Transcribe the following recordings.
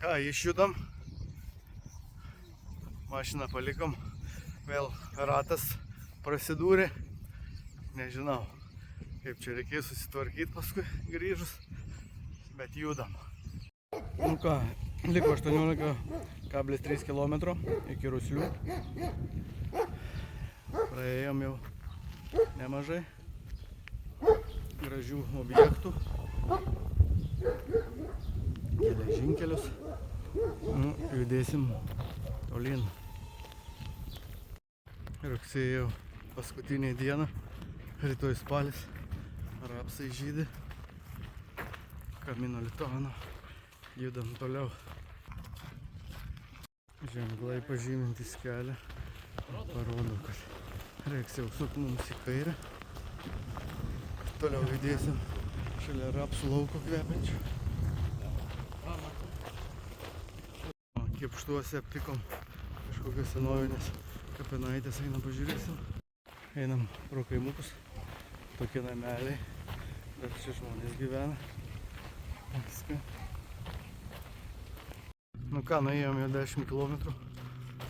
Ką, išjudam. Mašiną palikom. Vėl ratas prasidūrė. Nežinau, kaip čia reikės susitvarkyti paskui grįžus. Bet judam. Nu ką, liko 18,3 km iki Ruslių. Praėjom jau nemažai gražių objektų. Geležinkelius. Nu, judėsim tolyn. Rugsėjo paskutinė diena. Rytoj spalis. Rapsai žydi. Kamino Lituano. Judam toliau. Ženklai pažymintis kelią. Parodo, kad reiks jau sukti mums į kairę. Toliau judėsim šalia rapsų lauko kvepiančių. Kipštuose aptikom kažkokios senovinės kapinaitės, einam pažiūrėsim. Einam pro kaimukus, tokie nameliai, dar čia žmonės gyvena. Viską. Nu ką, nuėjom jau 10 km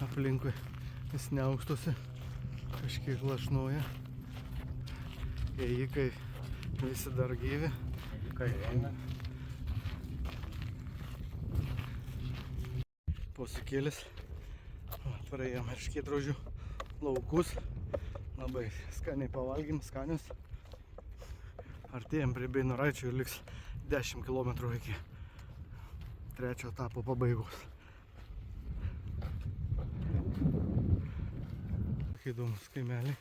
aplinkui, vis neaukštuose, kažkiek lašnuoja. Ėjikai visi dar gyvi. Posūkėlis. Praėjom erškėtrožių laukus. Labai skaniai pavalgym, skanius. Artėjom prie Beinaraičio ir liks 10 km iki trečio etapo pabaigos. Įdomus kaimeliai.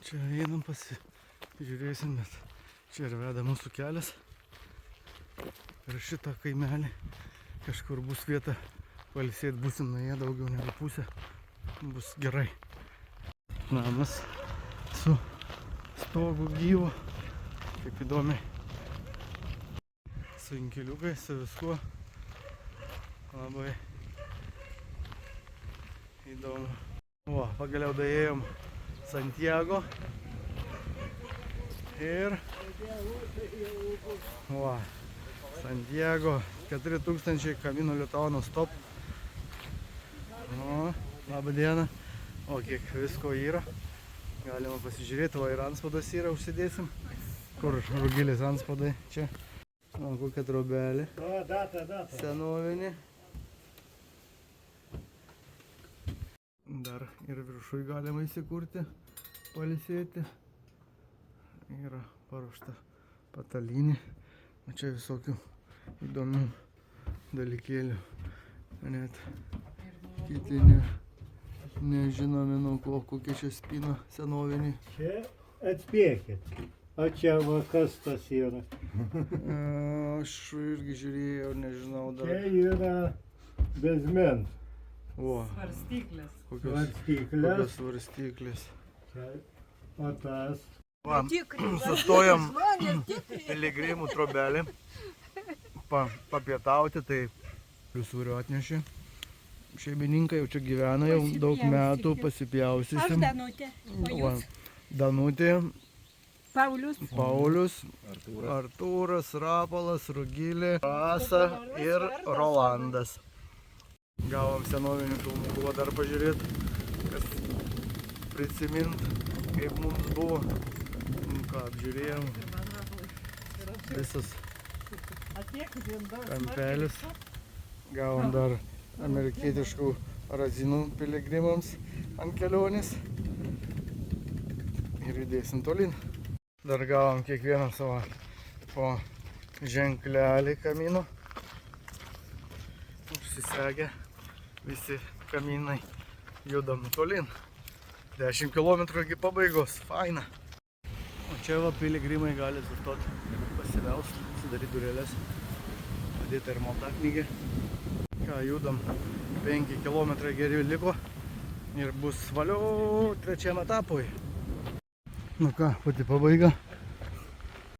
Čia einam pasižiūrėsim, bet čia ir veda mūsų kelias. Ir šitą kaimelį kažkur bus vieta pailsėti, būsim nuėję daugiau negu pusę. Bus gerai. Namas su stogu gyvo. Kaip įdomiai. Su inkiliukais, su viskuo. Labai įdomu. O, pagaliau daėjom Santiago. Ir va, Santiago 4000 Kamino Lituano stop. O, labą dieną. O, kiek visko yra. Galima pasižiūrėti, va ir antspaudas yra, užsidėsim. Kur Rugilės antspaudai? Čia. O, kokia trobelė. Senovinė. Dar ir viršui galima įsikurti, pailsėti. Yra paruošta patalynė. O čia visokių įdomių dalykėlių. Net kiti nežinomi nuo ko, kokia čia spyna senovinė. Čia atspėkit. O čia va kas tas yra? Aš irgi žiūrėjau, nežinau dar. Čia yra bezmens. O, Svarstyklės. kokios svarstyklės. Čia, o tas. Va, sustojom piligrimų trobelį papietauti, tai pliusūrio atnešė. Šeimininkai jau čia gyvena jau daug metų, pasipjausysim. Aš Danutė, o jūs? Danutė, Paulius, Artūras, Rapolas, Rugilė, Rasa ir Rolandas. Gavom senovinių filmukų dar pažiūrėti, kas prisimint, kaip mums buvo. Ką apžiūrėjom, visas kampelis. Gavom dar amerikietiškų razinų piligrimams ant kelionės. Ir judėsim tolyn. Dar gavom kiekvieną savo po ženklelį kamino. Užsisegę visi kaminai. Judam tolyn. 10 km iki pabaigos. Faina. O čia va piligrimai gali sustoti, pasimelst, sudaryti durelės, padėti ir maldaknygę. Ką, judam, 5 km geri liko ir bus valio trečiam etapui. Nu ką, pati pabaiga.